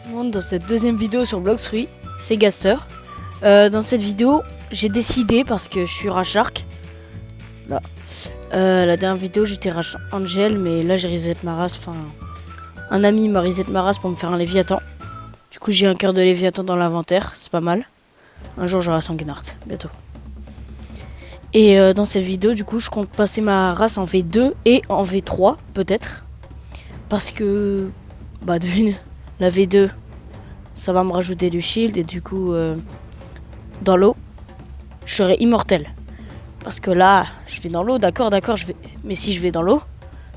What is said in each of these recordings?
Tout le monde dans cette deuxième vidéo sur Blox-Fruits, c'est Gaster. Dans cette vidéo, j'ai décidé, parce que je suis Rage Shark, là. La dernière vidéo j'étais Rage Angel, mais là j'ai reset ma race, enfin un ami m'a reset ma race pour me faire un Léviathan. Du coup j'ai un cœur de Léviathan dans l'inventaire, c'est pas mal. Un jour j'aurai Sanguinart, bientôt. Et dans cette vidéo du coup je compte passer ma race en V2 et en V3 peut-être. Parce que bah la V2 ça va me rajouter du shield et du coup dans l'eau je serai immortel. Parce que là je vais dans l'eau, d'accord, je vais. Mais si je vais dans l'eau,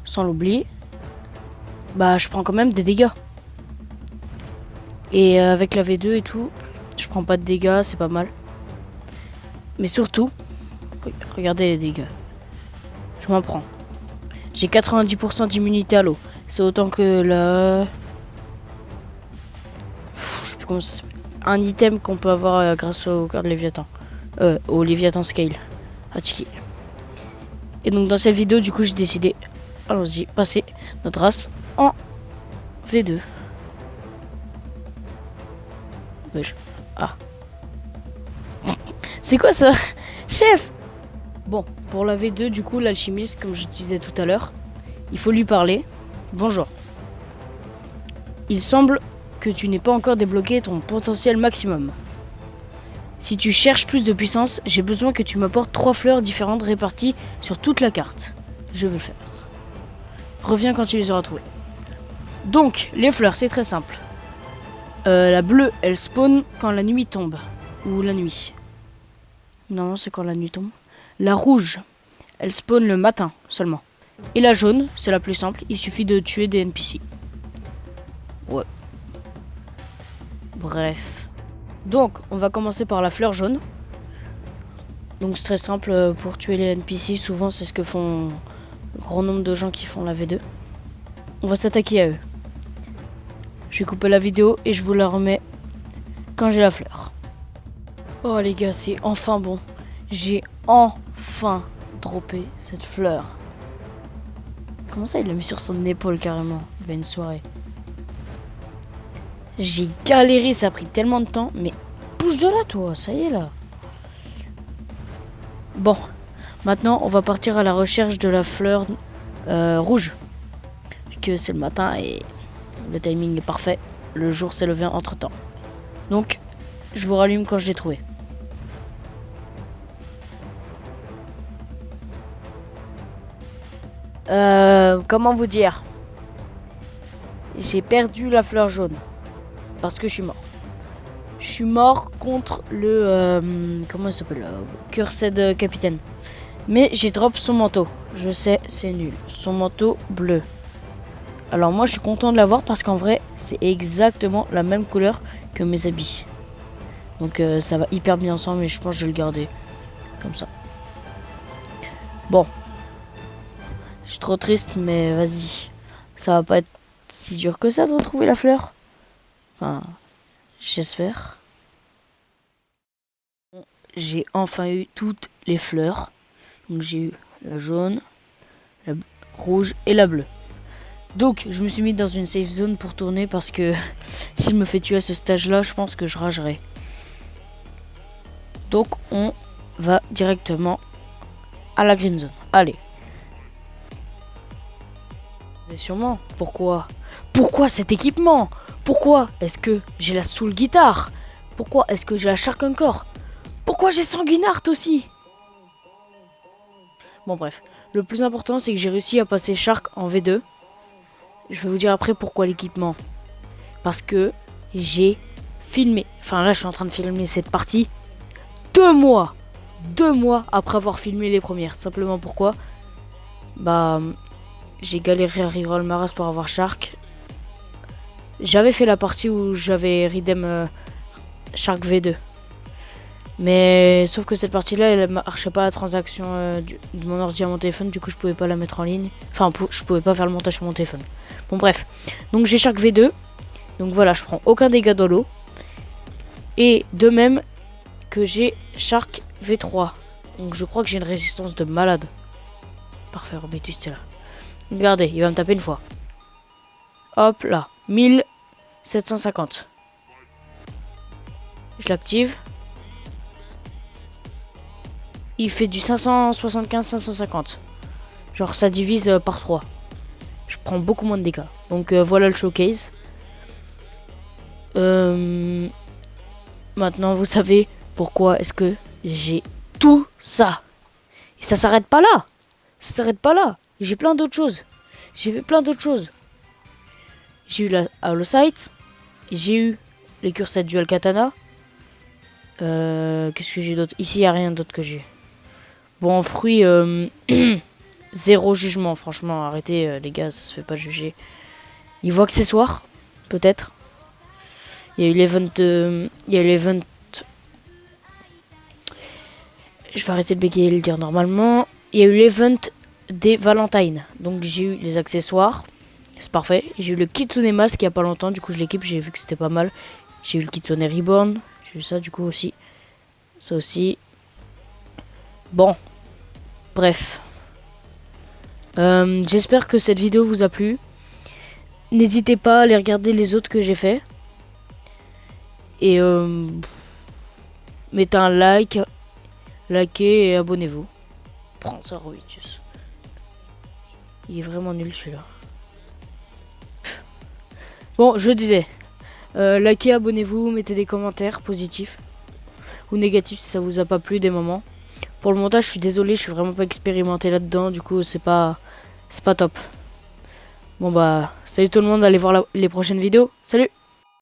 sans l'oublier, bah je prends quand même des dégâts. Et avec la V2 et tout, je prends pas de dégâts, c'est pas mal. Mais surtout, regardez les dégâts. Je m'en prends. J'ai 90% d'immunité à l'eau. C'est autant que la... je sais plus comment ça s'appelle. Un item qu'on peut avoir grâce au cœur de Léviathan. Au Léviathan Scale. À Tiki. Et donc dans cette vidéo, du coup, j'ai décidé, allons-y, passer notre race en V2. Wesh. Ah. C'est quoi ça? Chef! Bon, pour la V2, du coup, l'alchimiste, comme je disais tout à l'heure, il faut lui parler. Bonjour. Il semble que tu n'aies pas encore débloqué ton potentiel maximum. Si tu cherches plus de puissance, j'ai besoin que tu m'apportes 3 fleurs différentes réparties sur toute la carte. Je veux le faire. Reviens quand tu les auras trouvées. Donc, les fleurs, c'est très simple. La bleue, elle spawn quand la nuit tombe. Ou la nuit. Non, c'est quand la nuit tombe. La rouge, elle spawn le matin seulement. Et la jaune, c'est la plus simple. Il suffit de tuer des NPC. Ouais. Bref. Donc, on va commencer par la fleur jaune. Donc, c'est très simple pour tuer les NPC. Souvent, c'est ce que font le grand nombre de gens qui font la V2. On va s'attaquer à eux. Je vais couper la vidéo et je vous la remets quand j'ai la fleur. Oh les gars, c'est enfin bon. J'ai enfin droppé cette fleur. Comment ça, il l'a mis sur son épaule carrément? Il va une soirée. J'ai galéré, ça a pris tellement de temps. Mais bouge de là, toi, ça y est là. Bon, maintenant on va partir à la recherche de la fleur rouge. Que c'est le matin et le timing est parfait. Le jour s'est levé entre temps. Donc, je vous rallume quand je l'ai trouvé. Comment vous dire? J'ai perdu la fleur jaune. Parce que je suis mort. Je suis mort contre le... comment il s'appelle? Cursed Capitaine. Mais j'ai drop son manteau. Je sais, c'est nul. Son manteau bleu. Alors moi, je suis content de l'avoir parce qu'en vrai, c'est exactement la même couleur que mes habits. Donc ça va hyper bien ensemble et je pense que je vais le garder. Comme ça. Bon. Je suis trop triste, mais vas-y. Ça va pas être si dur que ça de retrouver la fleur. Enfin, j'espère. J'ai enfin eu toutes les fleurs. Donc j'ai eu la jaune, la rouge et la bleue. Donc je me suis mis dans une safe zone pour tourner parce que si je me fais tuer à ce stage là, je pense que je ragerai. Donc on va directement à la green zone. Allez. Mais sûrement. Pourquoi cet équipement? Pourquoi est-ce que j'ai la soul guitare? Pourquoi est-ce que j'ai la shark encore? Pourquoi j'ai Sanguinart aussi? Bon bref, le plus important c'est que j'ai réussi à passer Shark en V2. Je vais vous dire après pourquoi l'équipement. Parce que j'ai filmé, enfin là je suis en train de filmer cette partie 2 mois. 2 mois après avoir filmé les premières. Simplement pourquoi? Bah j'ai galéré à reroll ma race pour avoir Shark. J'avais fait la partie où j'avais redeem Shark V2. Mais sauf que cette partie là elle marchait pas la transaction de mon ordi à mon téléphone, du coup je pouvais pas la mettre en ligne. Enfin je pouvais pas faire le montage sur mon téléphone. Bon bref, donc j'ai Shark V2. Donc voilà, je prends aucun dégât dans l'eau. Et de même que j'ai Shark V3. Donc je crois que j'ai une résistance de malade. Parfait, Robitus t'es là. Regardez, il va me taper une fois. Hop là, 1000 750. Je l'active. Il fait du 575-550. Genre ça divise par 3. Je prends beaucoup moins de dégâts. Donc voilà le showcase. Maintenant vous savez pourquoi est-ce que j'ai tout ça. Et ça s'arrête pas là. Ça s'arrête pas là. J'ai plein d'autres choses. J'ai fait plein d'autres choses. J'ai eu la Hollow Sight. J'ai eu les cursets dual katana. Qu'est-ce que j'ai d'autre? Ici, il n'y a rien d'autre que j'ai. Bon, en fruits, zéro jugement. Franchement, arrêtez, les gars, ça se fait pas juger. Niveau accessoires, peut-être. Il y a eu l'event. Il y a eu l'event. Je vais arrêter de bégayer et le dire normalement. Il y a eu l'event des Valentines. Donc, j'ai eu les accessoires. C'est parfait. J'ai eu le Kitsune Mask il y a pas longtemps. Du coup, je l'équipe. J'ai vu que c'était pas mal. J'ai eu le Kitsune Reborn. J'ai eu ça, du coup, aussi. Ça aussi. Bon. Bref. J'espère que cette vidéo vous a plu. N'hésitez pas à aller regarder les autres que j'ai fait. Et mettez un like. Likez et abonnez-vous. Prends ça, Rovitus. Il est vraiment nul celui-là. Bon, je disais. Likez, abonnez-vous, mettez des commentaires positifs ou négatifs si ça vous a pas plu des moments. Pour le montage, je suis désolé, je suis vraiment pas expérimenté là-dedans, du coup c'est pas top. Bon bah, salut tout le monde, allez voir les prochaines vidéos. Salut!